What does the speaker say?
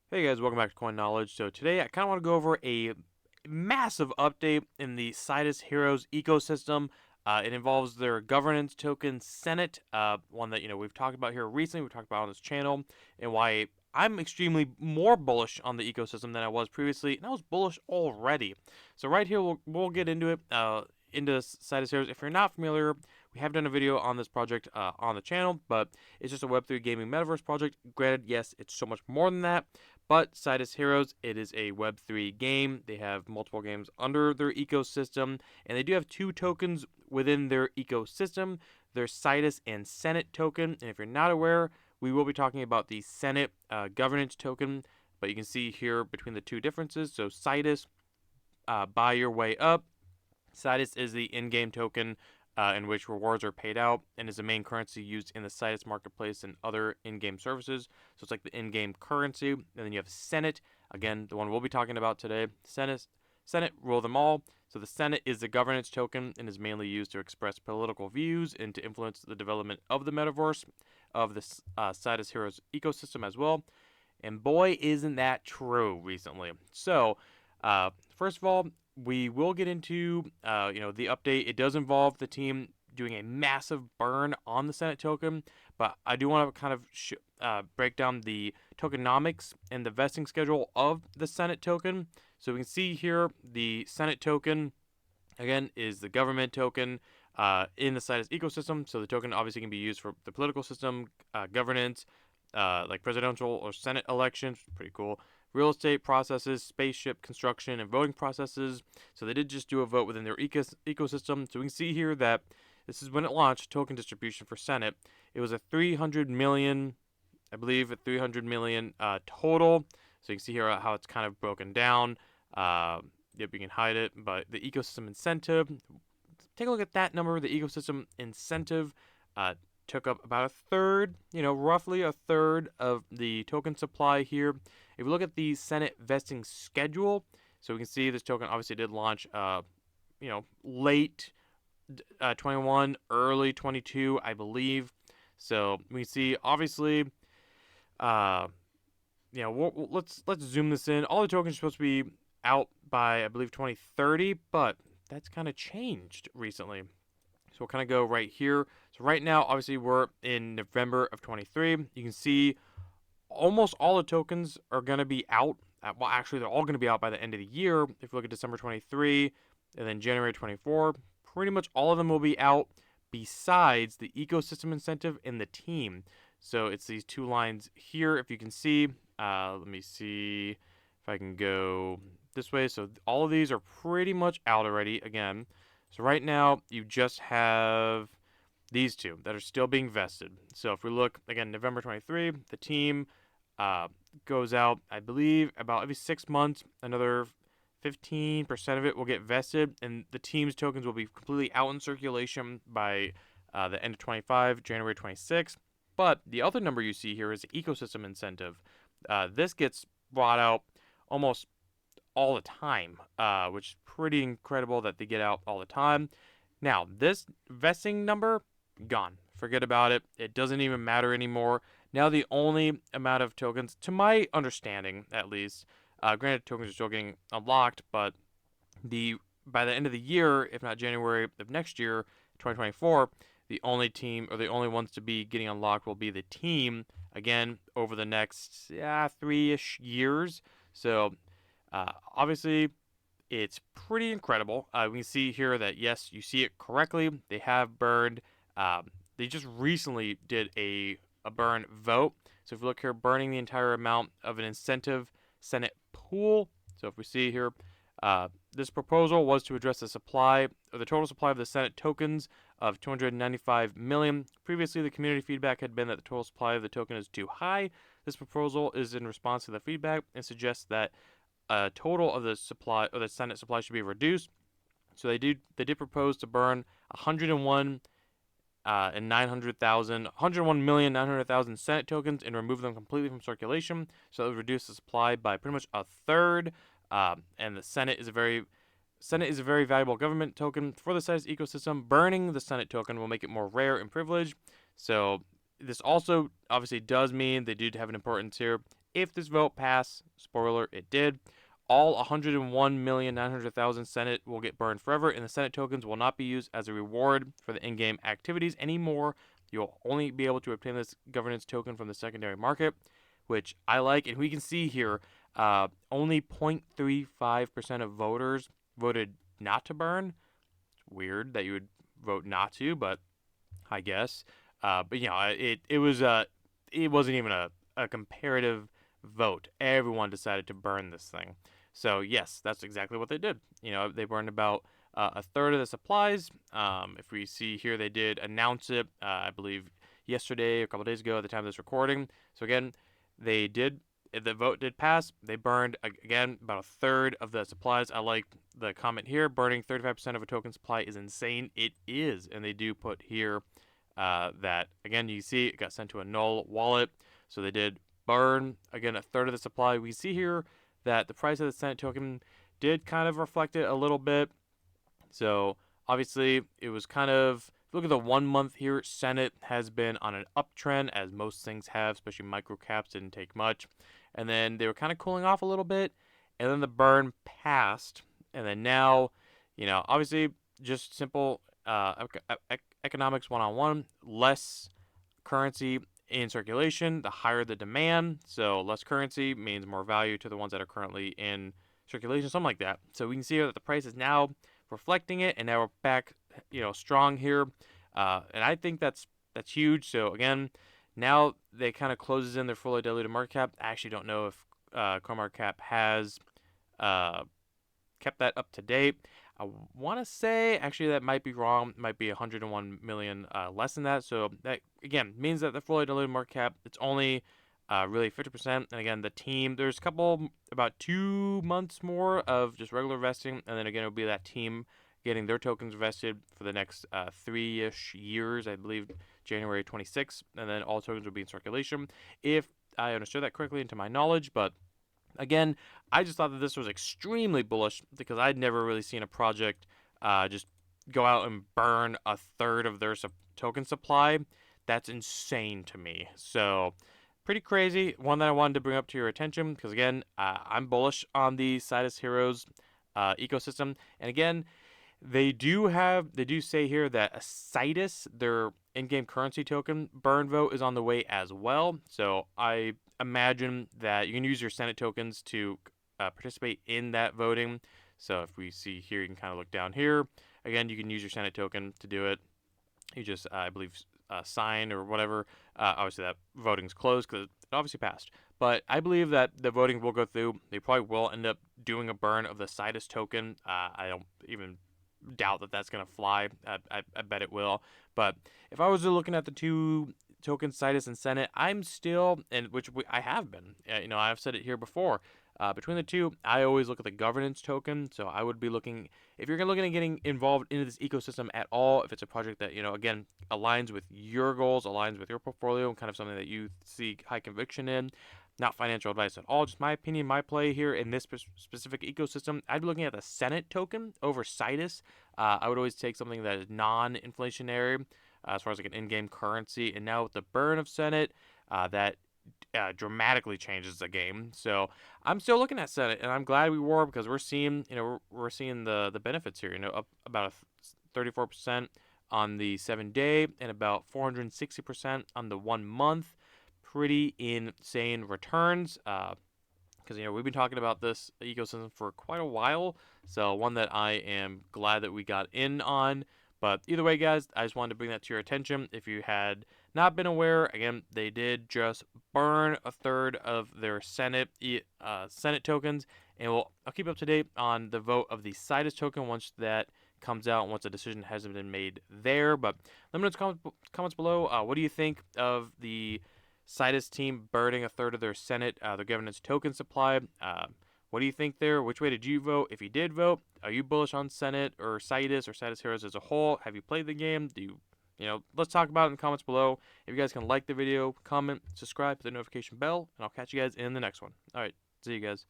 Hey guys, welcome back to Coin Knowledge. So today I kind of want to go over a massive update in the Sidus Heroes ecosystem. It involves their governance token Senate, one that we've talked about here recently. We've talked about on this channel, and why I'm extremely more bullish on the ecosystem than I was previously, and I was bullish already. So right here we'll get into it. Into Sidus Heroes. If you're not familiar, we have done a video on this project on the channel, but it's just a Web3 gaming metaverse project. Granted, yes, it's so much more than that. But Sidus Heroes, it is a Web3 game. They have multiple games under their ecosystem, and they do have two tokens within their ecosystem. Their Sidus and Senate token. And if you're not aware, we will be talking about the Senate governance token. But you can see here between the two differences. So Sidus, buy your way up. Sidus is the in-game token in which rewards are paid out and is the main currency used in the Sidus marketplace and other in-game services. So it's like the in-game currency. And then you have Senate, again, the one we'll be talking about today. Senate, rule them all. So the Senate is the governance token and is mainly used to express political views and to influence the development of the metaverse of the Sidus Heroes ecosystem as well. And boy, isn't that true recently. So, first of all, we will get into the update. It does involve the team doing a massive burn on the Senate token, but I do want to kind of break down the tokenomics and the vesting schedule of the Senate token. So we can see here the Senate token again is the government token in the Sidus ecosystem. So the token obviously can be used for the political system, governance, like presidential or Senate elections. Pretty cool. Real estate processes, spaceship construction, and voting processes. So they did just do a vote within their ecosystem. So we can see here that this is when it launched token distribution for Senate. It was a 300 million, I believe, a 300 million total. So you can see here how it's kind of broken down. Yep, you can hide it, but the ecosystem incentive. Take a look at that number. The ecosystem incentive took up about a third, roughly a third of the token supply here. If we look at the Senate vesting schedule, so we can see this token obviously did launch, late 21, early 22, I believe. So we see obviously, let's zoom this in. All the tokens are supposed to be out by I believe 2030, but that's kind of changed recently. So we'll kind of go right here. So right now, obviously, we're in November of 23. You can see almost all the tokens are going to be out. Well, actually, they're all going to be out by the end of the year. If you look at December 23 and then January 24, pretty much all of them will be out besides the ecosystem incentive and the team. So it's these two lines here. If you can see, let me see if I can go this way. So all of these are pretty much out already again. So right now, you just have these two that are still being vested. So if we look, again, November 23, the team goes out, I believe, about every 6 months. Another 15% of it will get vested, and the team's tokens will be completely out in circulation by the end of 25, January 26. But the other number you see here is the ecosystem incentive. This gets brought out almost all the time, which is pretty incredible that they get out all the time. Now, this vesting number, gone. Forget about it. It doesn't even matter anymore. Now, the only amount of tokens, to my understanding at least, granted tokens are still getting unlocked, but by the end of the year, if not January of next year, 2024, the only team or the only ones to be getting unlocked will be the team again over the next 3-ish years. So obviously, it's pretty incredible. We can see here that, yes, you see it correctly. They have burned. They just recently did a burn vote. So if you look here, burning the entire amount of an incentive Senate pool. So if we see here, this proposal was to address the supply or the total supply of the Senate tokens of 295 million. Previously, the community feedback had been that the total supply of the token is too high. This proposal is in response to the feedback and suggests that total of the supply or the Senate supply should be reduced. So they did propose to burn 101 and 900,000, 101,900,000 Senate tokens and remove them completely from circulation. So it would reduce the supply by pretty much a third. And the Senate is a very valuable government token for the Sidus ecosystem. Burning the Senate token will make it more rare and privileged. So this also obviously does mean they do have an importance here. If this vote passed, spoiler, it did, all 101,900,000 Senate will get burned forever, and the Senate tokens will not be used as a reward for the in-game activities anymore. You'll only be able to obtain this governance token from the secondary market, which I like. And we can see here, only 0.35% of voters voted not to burn. It's weird that you would vote not to, but I guess. But it wasn't even a comparative vote. Everyone decided to burn this thing. So yes, that's exactly what they did. They burned about a third of the supplies. If we see here, they did announce it, I believe, yesterday or a couple days ago at the time of this recording. So again, they did. The vote did pass. They burned, again, about a third of the supplies. I like the comment here. Burning 35% of a token supply is insane. It is. And they do put here that, again, you see it got sent to a null wallet. So they did burn, again, a third of the supply. We see here that the price of the Senate token did kind of reflect it a little bit. So obviously it was kind of, look at the 1 month here, Senate has been on an uptrend, as most things have, especially micro caps didn't take much. And then they were kind of cooling off a little bit, and then the burn passed. And then now, obviously just simple economics 101, less currency in circulation, the higher the demand. So less currency means more value to the ones that are currently in circulation, something like that. So we can see here that the price is now reflecting it, and now we're back, strong here. And I think that's huge. So again, now they kind of closes in their fully diluted market cap. I actually don't know if CoinMarketCap has kept that up to date. I want to say, actually, that might be wrong. It might be 101 million less than that. So that, again, means that the fully diluted market cap, it's only really 50%. And again, the team, there's about 2 months more of just regular vesting. And then again, it'll be that team getting their tokens vested for the next 3-ish years, I believe January 26th. And then all tokens will be in circulation, if I understood that correctly into my knowledge. But again, I just thought that this was extremely bullish because I'd never really seen a project just go out and burn a third of their token supply. That's insane to me. So pretty crazy. One that I wanted to bring up to your attention because, again, I'm bullish on the Sidus Heroes ecosystem. And again, they do say here that a Sidus, their in-game currency token burn vote, is on the way as well. So I imagine that you can use your Senate tokens to participate in that voting. So if we see here, you can kind of look down here. Again, you can use your Senate token to do it. You just, I believe, sign or whatever. Obviously, that voting's closed because it obviously passed. But I believe that the voting will go through. They probably will end up doing a burn of the Sidus token. I don't even doubt that that's going to fly. I bet it will. But if I was looking at the two tokens, Sidus and Senate, I'm still, and I have been, I've said it here before, between the two, I always look at the governance token. So I would be looking, if you're looking at getting involved into this ecosystem at all, if it's a project that, again, aligns with your goals, aligns with your portfolio, and kind of something that you see high conviction in, not financial advice at all, just my opinion, my play here in this specific ecosystem, I'd be looking at the Senate token over Sidus. I would always take something that is non-inflationary as far as like an in-game currency. And now with the burn of Senate, that dramatically changes the game. So I'm still looking at Senate, and I'm glad we were, because we're seeing, we're seeing the benefits here. Up about 34% on the 7-day and about 460% on the 1 month. Pretty insane returns. Because we've been talking about this ecosystem for quite a while, so one that I am glad that we got in on. But either way, guys, I just wanted to bring that to your attention. If you had not been aware, again, they did just burn a third of their Senate tokens, and I'll keep up to date on the vote of the Sidus token once that comes out, once a decision hasn't been made there. But let me know in the comments below. What do you think of the Sidus team burning a third of their Senate, their governance token supply? What do you think there? Which way did you vote? If you did vote, are you bullish on Senate or Sidus Heroes as a whole? Have you played the game? Let's talk about it in the comments below. If you guys can like the video, comment, subscribe, hit the notification bell, and I'll catch you guys in the next one. All right, see you guys.